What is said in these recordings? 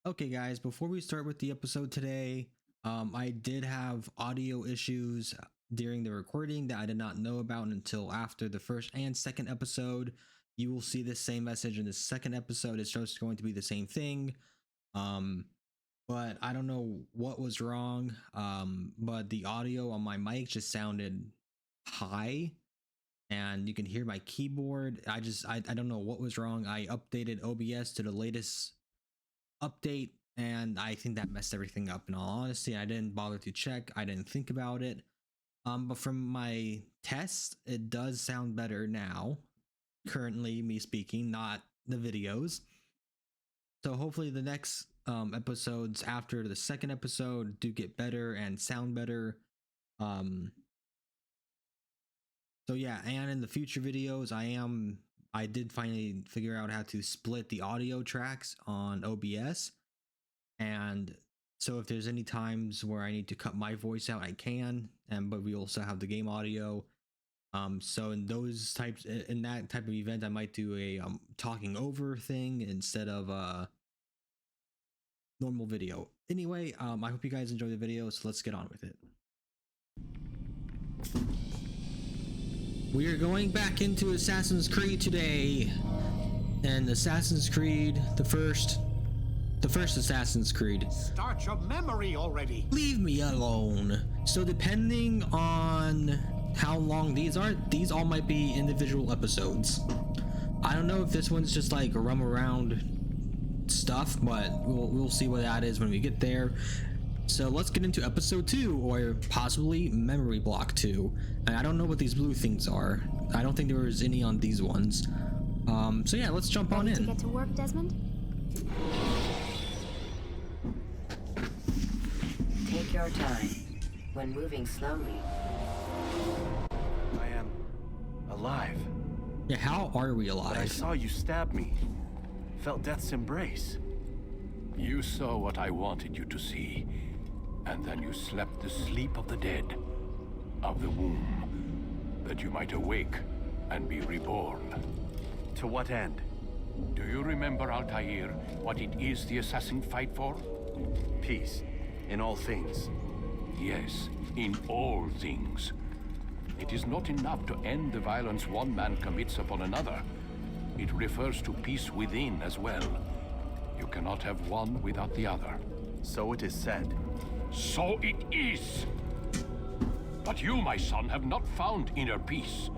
Okay, guys, before we start with the episode today, I did have audio issues during the recording that I did not know about until after the first and second episode. You will see this same message in the second episode. It's just going to be the same thing. Um, but I don't know what was wrong. But the audio on my mic just sounded high and you can hear my keyboard. I don't know what was wrong. I updated OBS to the latest update and I think that messed everything up. In all honesty, I didn't bother to check. I didn't think about it. But from my test, it does sound better now. Currently, me speaking, not the videos. So hopefully, the next episodes after the second episode do get better and sound better. Um, so yeah, and in the future videos, I did finally figure out how to split the audio tracks on OBS. And so if there's any times where I need to cut my voice out, I can. And but we also have the game audio. So in that type of event, I might do a talking over thing instead of normal video. Anyway, I hope you guys enjoy the video, so let's get on with it. We are going back into Assassin's Creed today. And Assassin's Creed, the first Assassin's Creed. Start your memory already. Leave me alone. So depending on how long these are, these all might be individual episodes. I don't know if this one's just like a rum around stuff, but we'll see what that is when we get there. So let's get into episode 2, or possibly memory block 2. And I don't know what these blue things are. I don't think there was any on these ones. So yeah, let's jump on in. Ready to get to work, Desmond? Take your time. When moving slowly. I am alive. Yeah, how are we alive? But I saw you stab me. Felt death's embrace. You saw what I wanted you to see, and then you slept the sleep of the dead, of the womb, that you might awake and be reborn. To what end? Do you remember, Altair, what it is the assassin fight for? Peace. In all things. Yes, in all things. It is not enough to end the violence one man commits upon another. It refers to peace within as well. You cannot have one without the other. So it is said. So it is! But you, my son, have not found inner peace.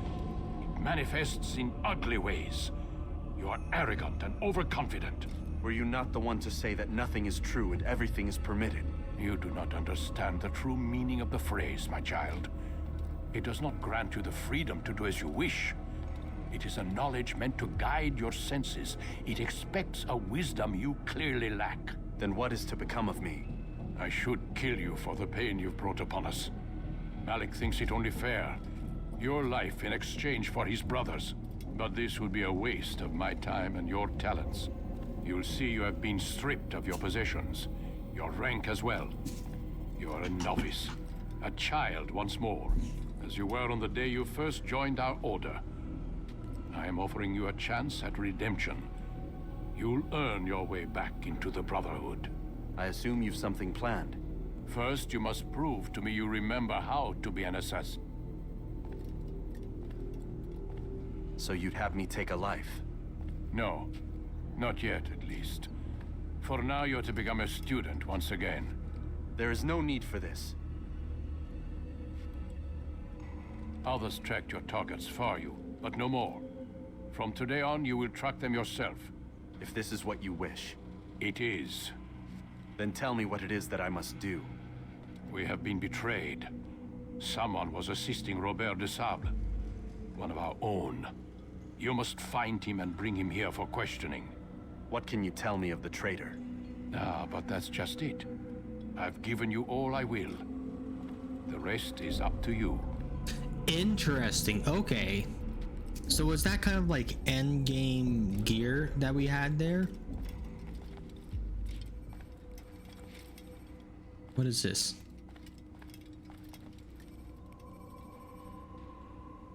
It manifests in ugly ways. You are arrogant and overconfident. Were you not the one to say that nothing is true and everything is permitted? You do not understand the true meaning of the phrase, my child. It does not grant you the freedom to do as you wish. It is a knowledge meant to guide your senses. It expects a wisdom you clearly lack. Then what is to become of me? I should kill you for the pain you've brought upon us. Malik thinks it only fair. Your life in exchange for his brother's. But this would be a waste of my time and your talents. You'll see you have been stripped of your possessions. Your rank as well. You are a novice. A child once more. As you were on the day you first joined our order. I am offering you a chance at redemption. You'll earn your way back into the Brotherhood. I assume you've something planned. First, you must prove to me you remember how to be an assassin. So you'd have me take a life? No. Not yet, at least. For now, you're to become a student once again. There is no need for this. Others tracked your targets for you, but no more. From today on, you will track them yourself. If this is what you wish. It is. Then tell me what it is that I must do. We have been betrayed. Someone was assisting Robert de Sable, one of our own. You must find him and bring him here for questioning. What can you tell me of the traitor? Ah, but that's just it. I've given you all I will. The rest is up to you. Interesting. Okay. So was that kind of like end game gear that we had there? What is this?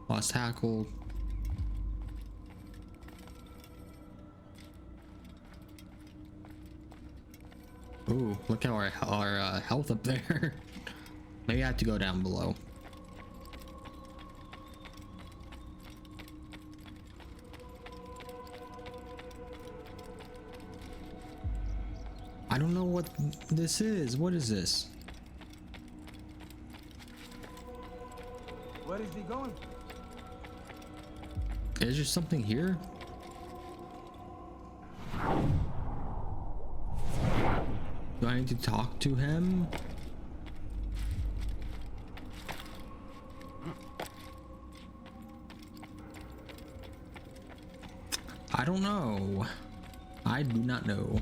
Lost tackle. Ooh, look at our health up there. Maybe I have to go down below. I don't know what this is. What is this? Where is he going? Is there something here? Do I need to talk to him? I don't know. I do not know.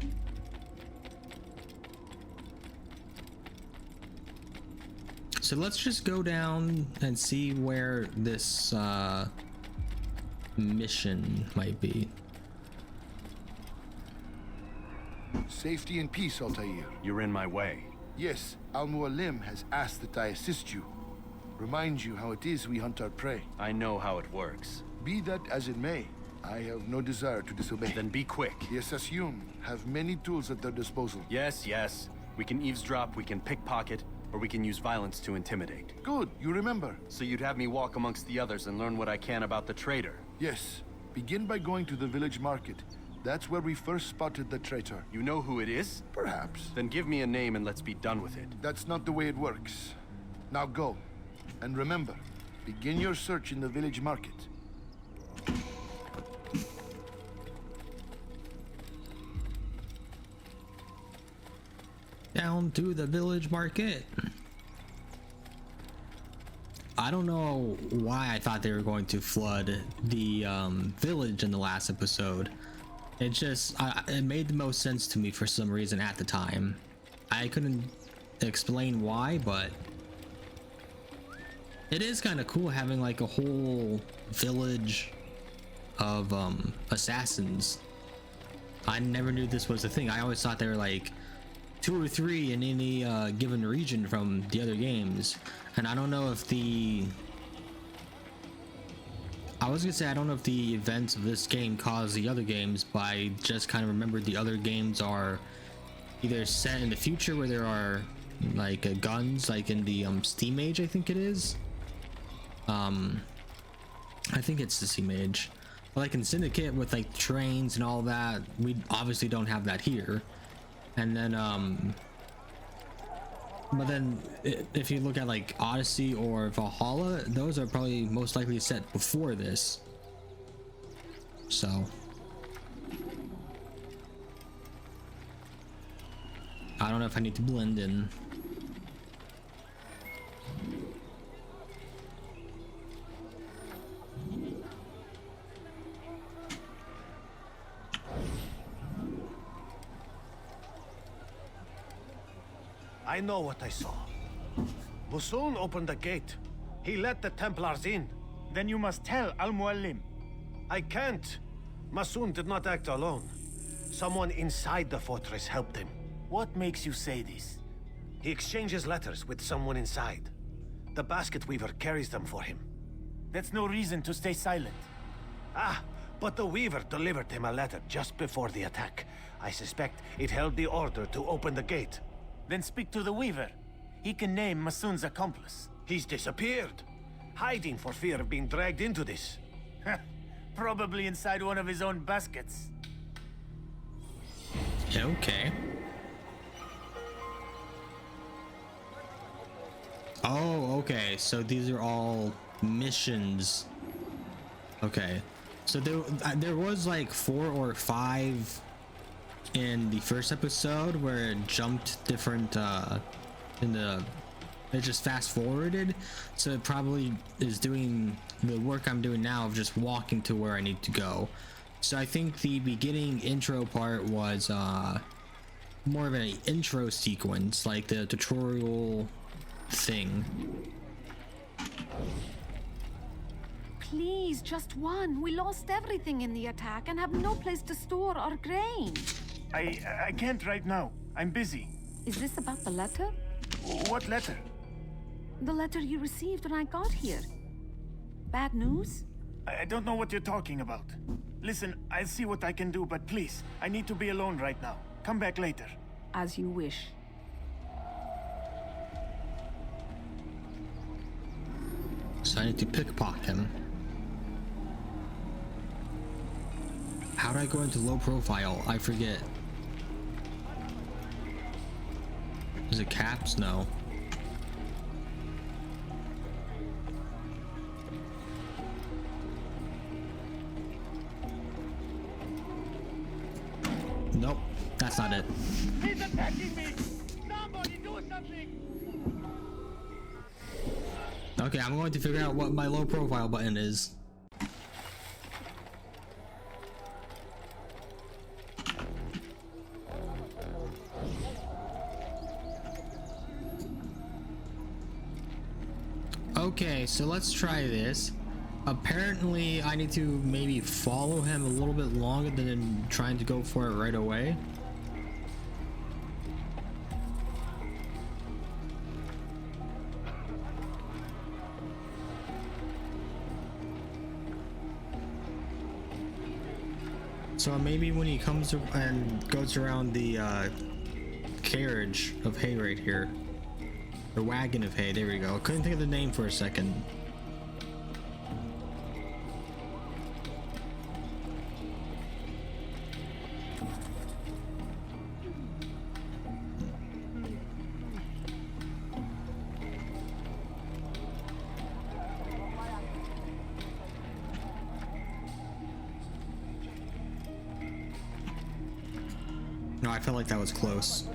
So let's just go down and see where this mission might be. Safety and peace, Altair. You're in my way. Yes, Al-Mualim has asked that I assist you. Remind you how it is we hunt our prey. I know how it works. Be that as it may, I have no desire to disobey. Then be quick. The Assassin have many tools at their disposal. Yes, yes. We can eavesdrop, we can pickpocket, or we can use violence to intimidate. Good, you remember. So you'd have me walk amongst the others and learn what I can about the traitor. Yes, begin by going to the village market. That's where we first spotted the traitor. You know who it is? Perhaps. Then give me a name and let's be done with it. That's not the way it works. Now go. And remember, begin your search in the village market. Down to the village market. I don't know why I thought they were going to flood the village in the last episode. It just it made the most sense to me for some reason at the time. I couldn't explain why, but it is kind of cool having like a whole village of assassins. I never knew this was a thing. I always thought they were like 2 or 3 in any given region from the other games. And I don't know if I was gonna say I don't know if the events of this game caused the other games, but I just kind of remembered the other games are either set in the future where there are like guns, like in the Steam Age, I think it is. I think it's the Steam Age. But like in Syndicate with like trains and all that, we obviously don't have that here. And then but then if you look at like Odyssey or Valhalla, those are probably most likely set before this. So I don't know if I need to blend in. I know what I saw. Masoon opened the gate. He let the Templars in. Then you must tell Al-Mualim. I can't. Masoon did not act alone. Someone inside the fortress helped him. What makes you say this? He exchanges letters with someone inside. The basket weaver carries them for him. That's no reason to stay silent. Ah, but the weaver delivered him a letter just before the attack. I suspect it held the order to open the gate. Then speak to the Weaver. He can name Masoon's accomplice. He's disappeared, hiding for fear of being dragged into this. Probably inside one of his own baskets. Okay. Oh, okay. So these are all missions. Okay. So there was like 4 or 5 in the first episode where it jumped different it just fast forwarded, so it probably is doing the work I'm doing now of just walking to where I need to go. So I think the beginning intro part was more of an intro sequence, like the tutorial thing. Please, just one. We lost everything in the attack and have no place to store our grain. I can't right now. I'm busy. Is this about the letter? What letter? The letter you received when I got here. Bad news? I don't know what you're talking about. Listen, I'll see what I can do, but please, I need to be alone right now. Come back later. As you wish. So I need to pickpocket him. How do I go into low profile? I forget. Is it caps? No. Nope, that's not it. He's attacking me! Somebody do something! Okay, I'm going to figure out what my low profile button is. Okay, so let's try this. Apparently, I need to maybe follow him a little bit longer than trying to go for it right away. So maybe when he comes and goes around the carriage of hay right here, the wagon of hay, there we go. Couldn't think of the name for a second. No, I felt like that was close.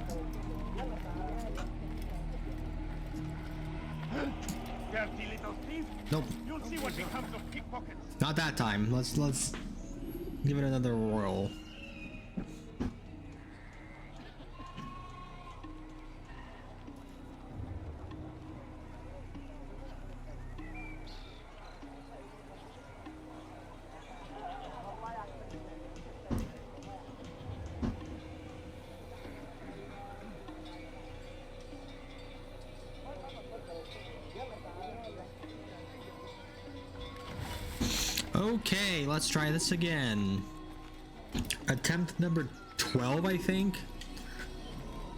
Dirty little thief! Nope, You'll see what becomes of pickpockets! not that time. Let's give it another whirl. Okay, let's try this again. Attempt number 12, I think.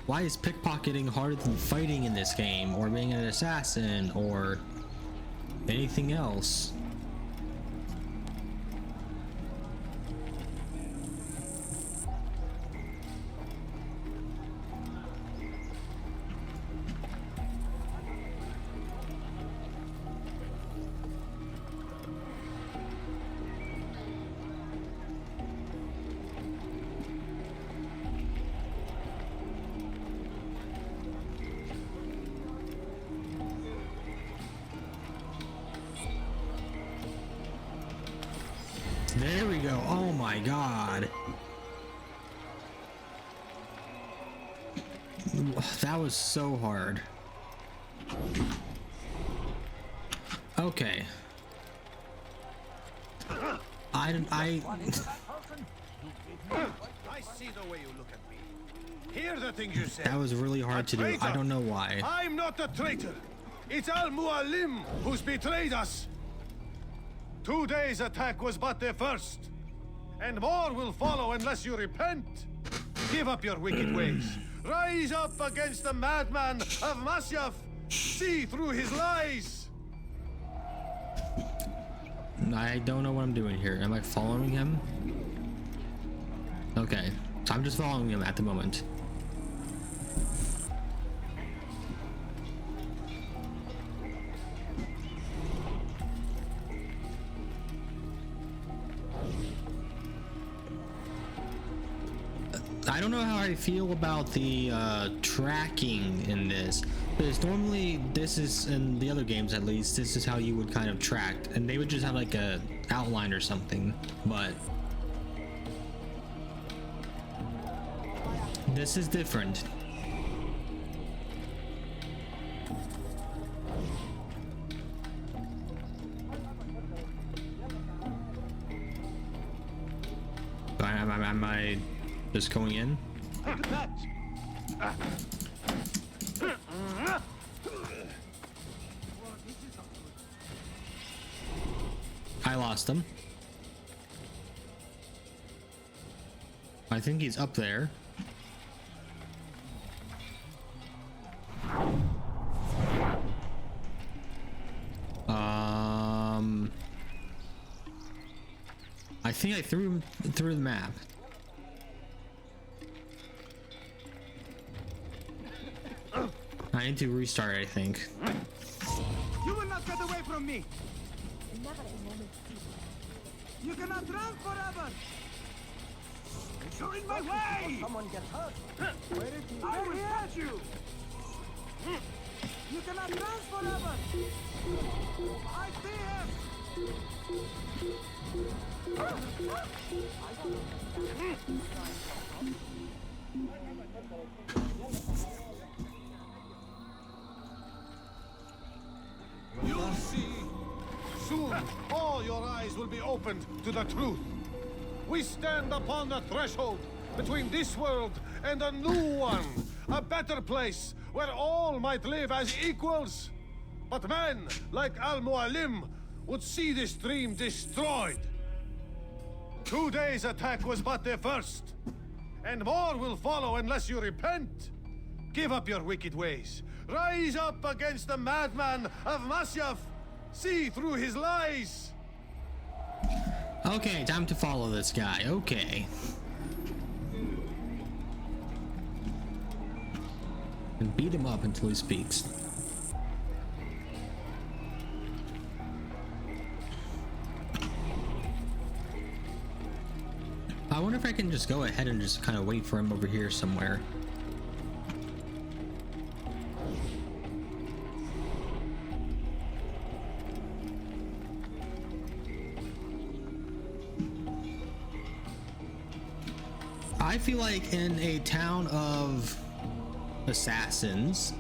Why is pickpocketing harder than fighting in this game, or being an assassin, or anything else? There we go. Oh my god. That was so hard. Okay. I see the way you look at me. Hear the things you say. that was really hard to do. I don't know why. I'm not a traitor. It's Al-Mualim who's betrayed us. Today's attack was but the first. And more will follow unless you repent. Give up your wicked ways. Rise up against the madman of Masyaf. See through his lies. I don't know what I'm doing here. Am I following him? Okay, so I'm just following him at the moment. I don't know how I feel about the tracking in this, because normally this is, in the other games at least, this is how you would kind of track, and they would just have like a outline or something, but this is different. Am I just going in? I lost him. I think he's up there. think I threw the map. I need to restart, I think. You will not get away from me! You cannot run forever! You're in my way! Someone get hurt! I will catch you! You cannot run forever! I see him! You'll see. Soon, all your eyes will be opened to the truth. We stand upon the threshold between this world and a new one. A better place where all might live as equals. But men like Al-Mualim would see this dream destroyed. Today's attack was but the first. And more will follow unless you repent. Give up your wicked ways. Rise up against the madman of Masyaf. See through his lies. Okay, time to follow this guy. Okay. And beat him up until he speaks. I wonder if I can just go ahead and just kind of wait for him over here somewhere. I feel like in a town of assassins,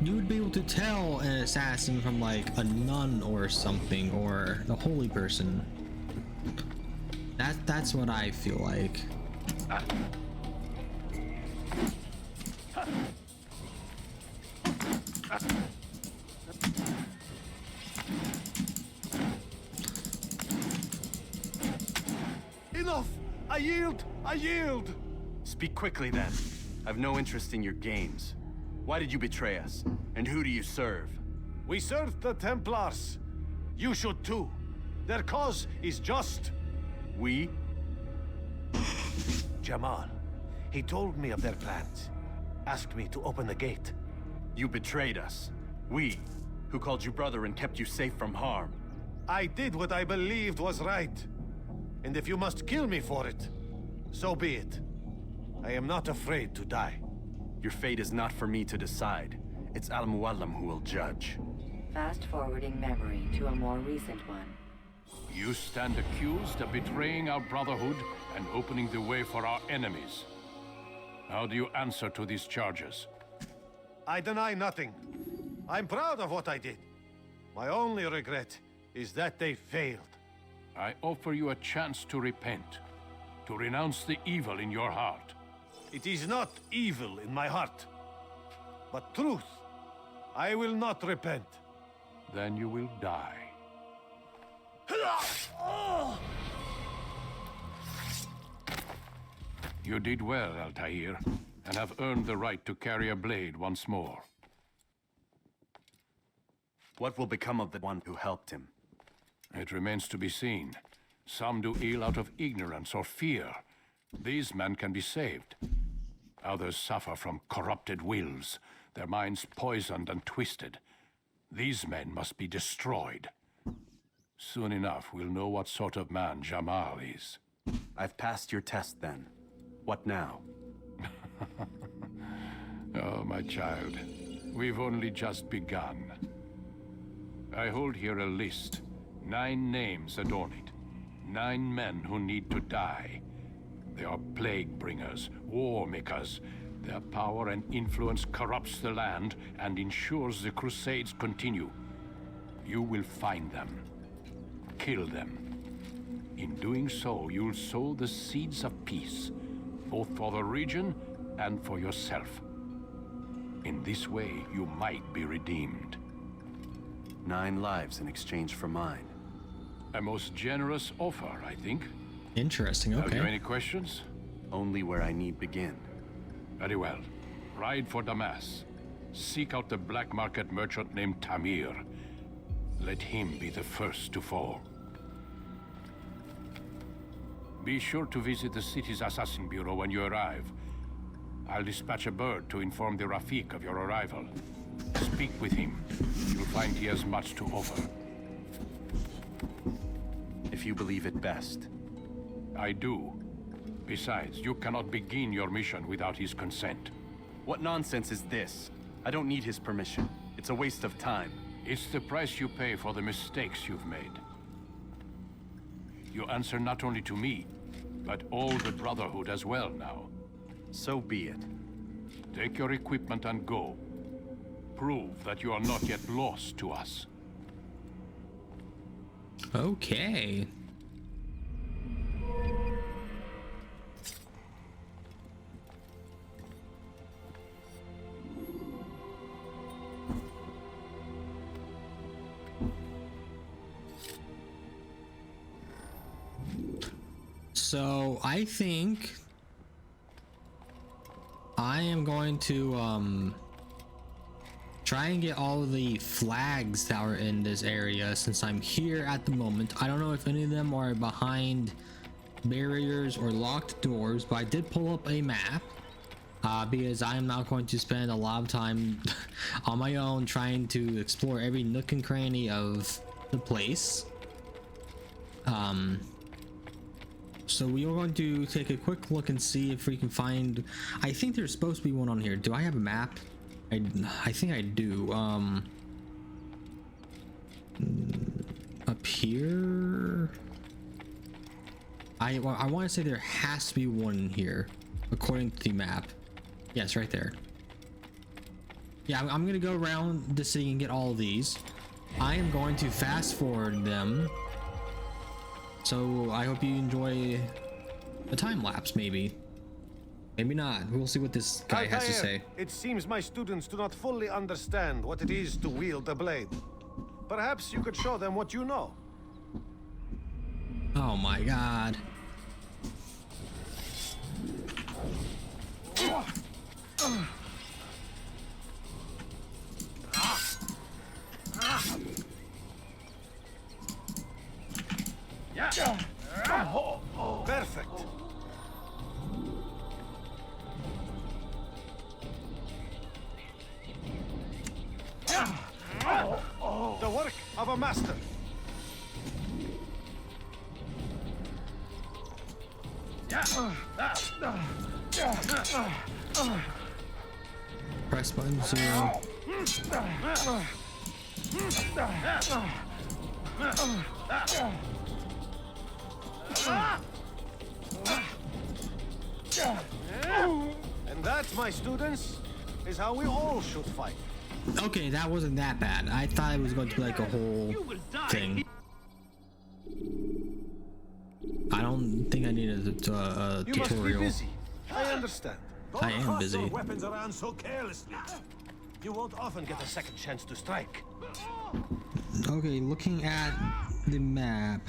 you would be able to tell an assassin from like a nun or something, or a holy person. That's what I feel like. Enough! I yield! I yield! Speak quickly then. I've no interest in your games. Why did you betray us? And who do you serve? We serve the Templars. You should too. Their cause is just. We? Jamal. He told me of their plans. Asked me to open the gate. You betrayed us. We, who called you brother and kept you safe from harm. I did what I believed was right. And if you must kill me for it, so be it. I am not afraid to die. Your fate is not for me to decide. It's Al-Mualim who will judge. Fast-forwarding memory to a more recent one. You stand accused of betraying our brotherhood and opening the way for our enemies. How do you answer to these charges? I deny nothing. I'm proud of what I did. My only regret is that they failed. I offer you a chance to repent, to renounce the evil in your heart. It is not evil in my heart, but truth. I will not repent. Then you will die. You did well, Altair, and have earned the right to carry a blade once more. What will become of the one who helped him? It remains to be seen. Some do ill out of ignorance or fear. These men can be saved. Others suffer from corrupted wills, their minds poisoned and twisted. These men must be destroyed. Soon enough, we'll know what sort of man Jamal is. I've passed your test then. What now? Oh, my child. We've only just begun. I hold here a list. 9 names adorn it. 9 men who need to die. They are plague bringers, war makers. Their power and influence corrupts the land and ensures the Crusades continue. You will find them. Kill them. In doing so, you'll sow the seeds of peace, both for the region and for yourself. In this way, you might be redeemed. 9 lives in exchange for mine. A most generous offer, I think. Interesting, Have you okay. any questions? Only where I need begin. Very well. Ride for Damas. Seek out the black market merchant named Tamir. Let him be the first to fall. Be sure to visit the city's assassin bureau when you arrive. I'll dispatch a bird to inform the Rafik of your arrival. Speak with him. You'll find he has much to offer. If you believe it best. I do. Besides, you cannot begin your mission without his consent. What nonsense is this? I don't need his permission. It's a waste of time. It's the price you pay for the mistakes you've made. You answer not only to me, but all the Brotherhood as well now. So be it. Take your equipment and go. Prove that you are not yet lost to us. Okay. So I think I am going to try and get all of the flags that are in this area since I'm here at the moment. I don't know if any of them are behind barriers or locked doors, but I did pull up a map because I am not going to spend a lot of time on my own trying to explore every nook and cranny of the place. So we are going to take a quick look and see if we can find, I think there's supposed to be one on here. Do I have a map? I think I do. Up here, I want to say there has to be one in here according to the map. Yes, right there. Yeah, I'm gonna go around the city and get all of these. I am going to fast forward them, so I hope you enjoy a time lapse. Maybe not. We'll see what this guy has to Altair, say. it seems my students do not fully understand what it is to wield a blade. Perhaps you could show them what you know. Oh my god. Perfect. The work of a master. Press button 0. And that, my students, is how we all should fight. Okay, that wasn't that bad. I thought it was going to be like a whole thing. I don't think I needed a You must be tutorial. busy. I understand. I am busy. Don't toss your weapons around so carelessly. You won't often get a second chance to strike. Okay, looking at the map.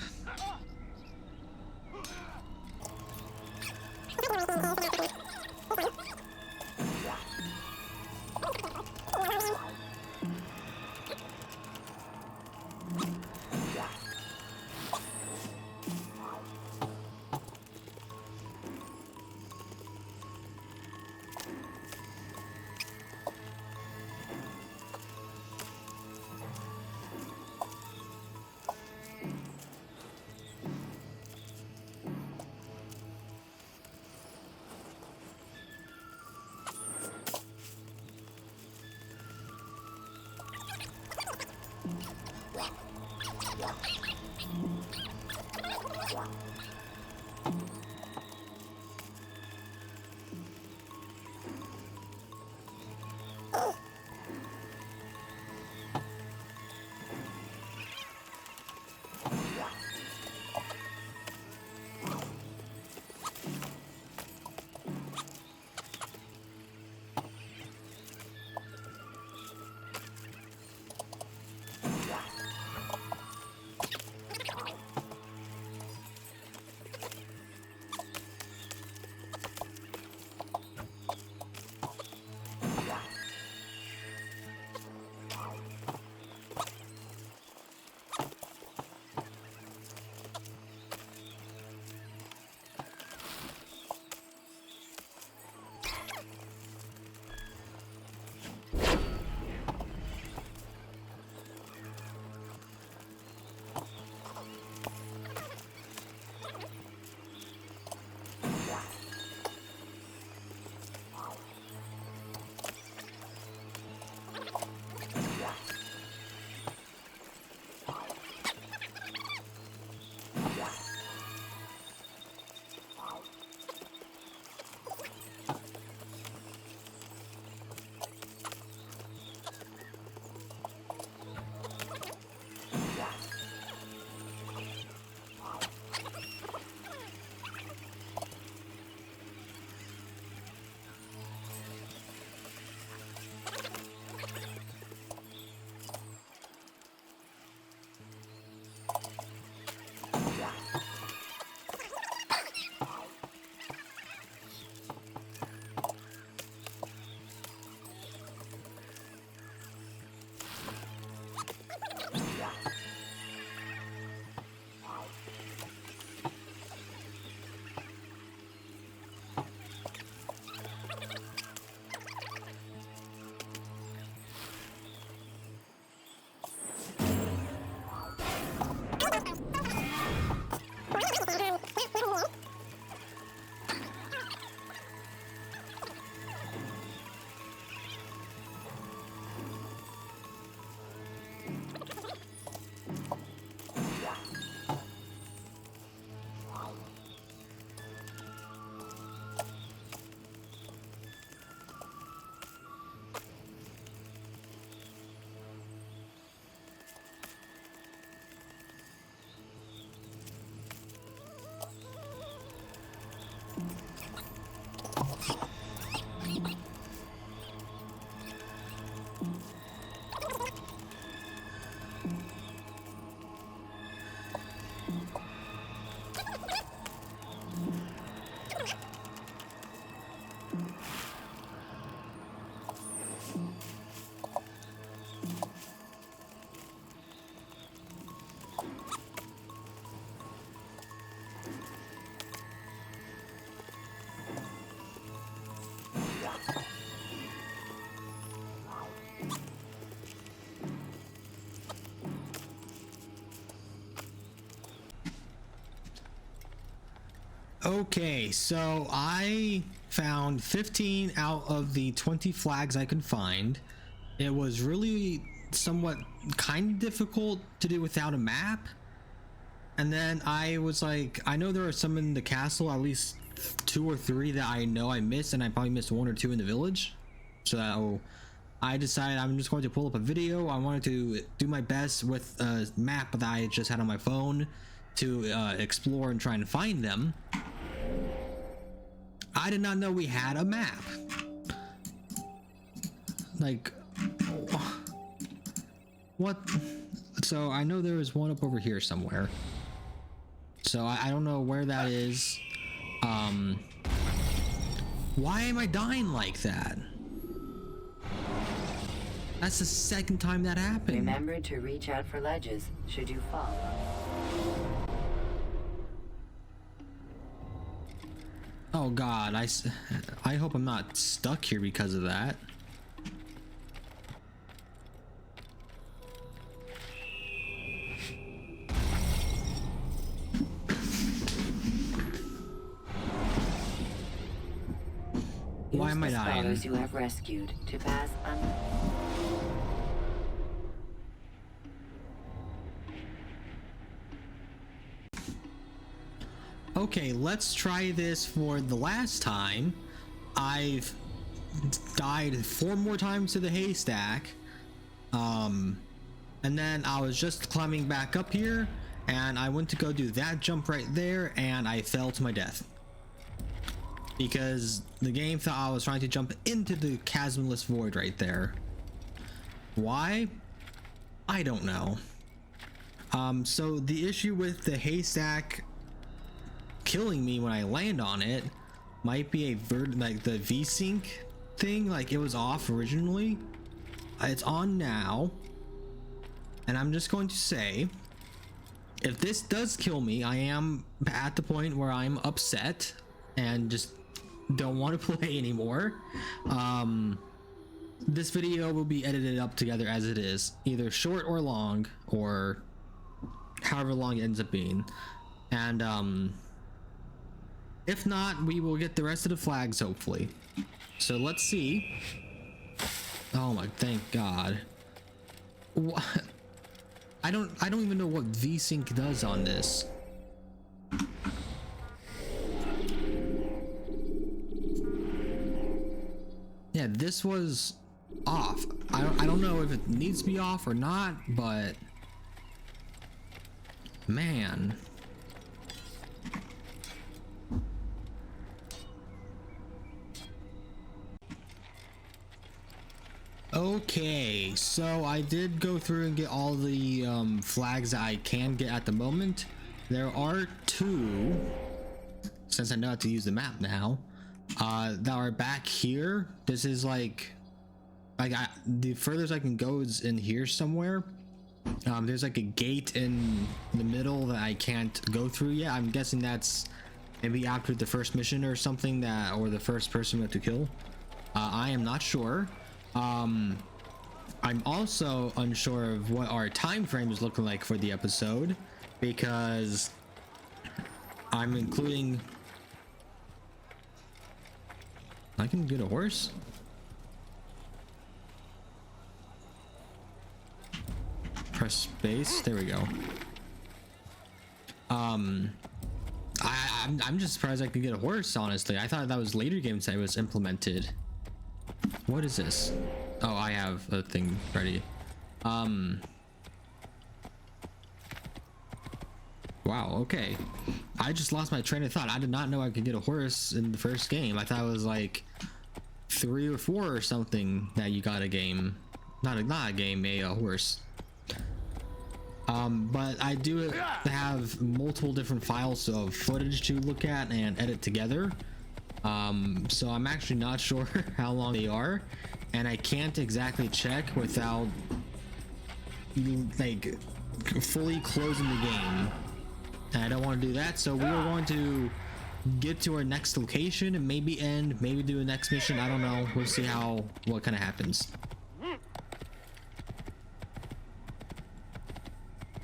Okay, so I found 15 out of the 20 flags I could find. It was really somewhat kind of difficult to do without a map. And then I was like, I know there are some in the castle, at least 2 or 3 that I know I missed, and I probably missed 1 or 2 in the village. So I decided I'm just going to pull up a video. I wanted to do my best with a map that I just had on my phone to explore and try and find them. I did not know we had a map. Like, what? So I know there was one up over here somewhere. So I don't know where that is. Why am I dying like that? That's the second time that happened. Remember to reach out for ledges should you fall. Oh God, I hope I'm not stuck here because of that. Why am I Use the dying? scholars you have rescued to pass Okay, let's try this for the last time. I've died 4 more times to the haystack. And then I was just climbing back up here, and I went to go do that jump right there, and I fell to my death. Because the game thought I was trying to jump into the chasmless void right there. Why? I don't know. So the issue with the haystack killing me when I land on it might be like the VSync thing, like it was off originally. It's on now, and I'm just going to say, if this does kill me, I am at the point where I'm upset and just don't want to play anymore. This video will be edited up together as it is, either short or long, or however long it ends up being. And if not, we will get the rest of the flags hopefully. So let's see. Oh my, thank God. What? I don't even know what VSync does on this. Yeah, this was off. I don't know if it needs to be off or not, but man. Okay, so I did go through and get all the flags that I can get at the moment. There are 2, since I know how to use the map now, that are back here. This is like the furthest I can go is in here somewhere. There's like a gate in the middle that I can't go through yet. I'm guessing that's maybe after the first mission or something, or the first person we have to kill. I am not sure. I'm also unsure of what our time frame is looking like for the episode, because I'm including... I can get a horse? Press space, there we go. I'm just surprised I could get a horse, honestly. I thought that was later games that was implemented. What is this? Oh, I have a thing ready. Wow, okay. I just lost my train of thought. I did not know I could get a horse in the first game. I thought it was like 3 or 4 or something that you got a game. Not a game, a horse. But I do have multiple different files of footage to look at and edit together. So I'm actually not sure how long they are, and I can't exactly check without like fully closing the game. And I don't want to do that, so we are going to get to our next location and maybe do a next mission. I don't know. We'll see what kind of happens.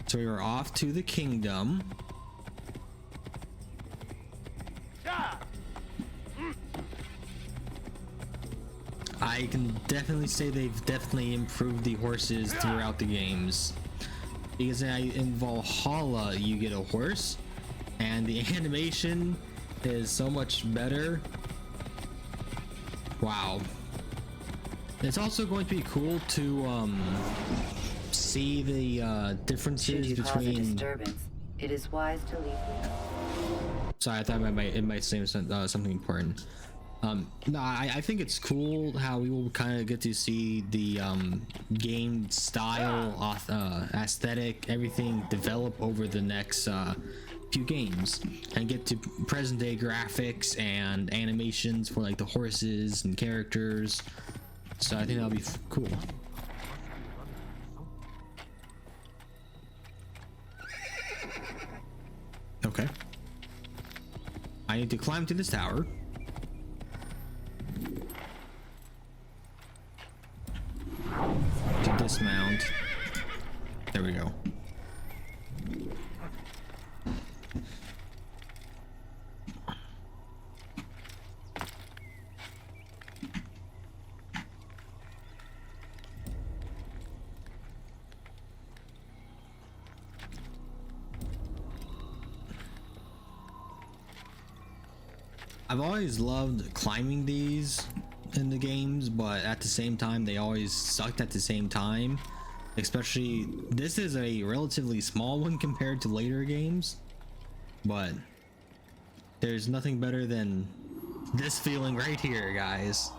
So we are off to the kingdom. I can definitely say they've definitely improved the horses throughout the games. Because in Valhalla, you get a horse, and the animation is so much better. Wow. It's also going to be cool to see the differences Should you cause a between. disturbance, it is wise to leave. Sorry, I thought it might say something important. No, I think it's cool how we will kind of get to see the game style, aesthetic, everything develop over the next few games, and get to present day graphics and animations for like the horses and characters. So I think that'll be cool. Okay. I need to climb to this tower. To dismount. There we go. I've always loved climbing these in the games, but at the same time they always sucked at the same time. Especially, this is a relatively small one compared to later games, but there's nothing better than this feeling right here, guys.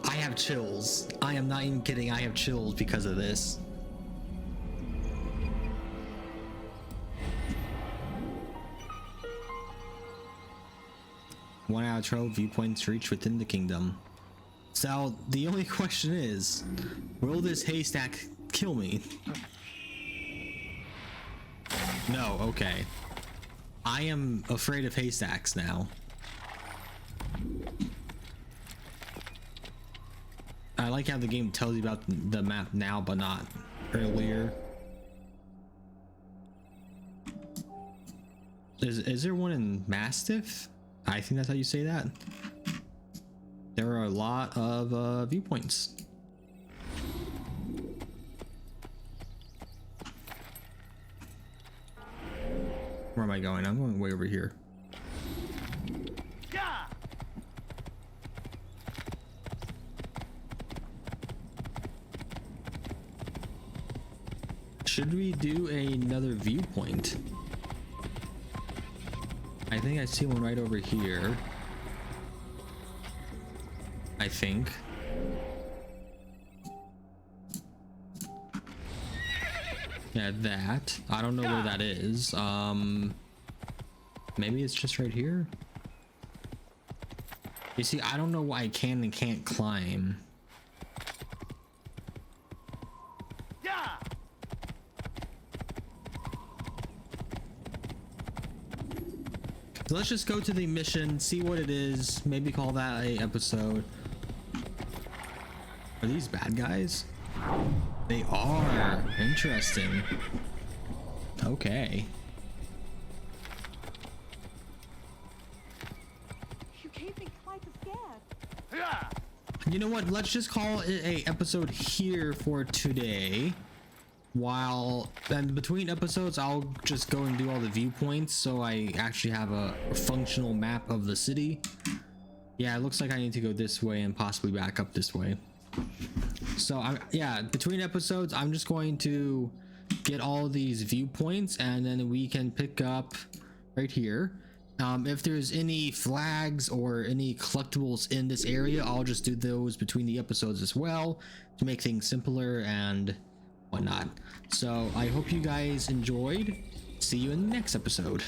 I have chills. I am not even kidding, I have chills because of this. One out of 12 viewpoints reached within the kingdom. So the only question is, will this haystack kill me? No, okay. I am afraid of haystacks now. I like how the game tells you about the map now, but not earlier. Is there one in Mastiff? I think that's how you say that. There are a lot of viewpoints. Where am I going? I'm going way over here. Should we do another viewpoint? I think I see one right over here. I think. Yeah, that. I don't know where that is. Maybe it's just right here. You see, I don't know why I can and can't climb. So let's just go to the mission, see what it is, maybe call that a episode. Are these bad guys? They are. Interesting. Okay. You keep me quite scared. You know what? Let's just call it a episode here for today. While and between episodes, I'll just go and do all the viewpoints, so I actually have a functional map of the city. Yeah, it looks like I need to go this way and possibly back up this way. So yeah, between episodes, I'm just going to get all these viewpoints, and then we can pick up right here. If there's any flags or any collectibles in this area, I'll just do those between the episodes as well to make things simpler and whatnot. So I hope you guys enjoyed. See you in the next episode.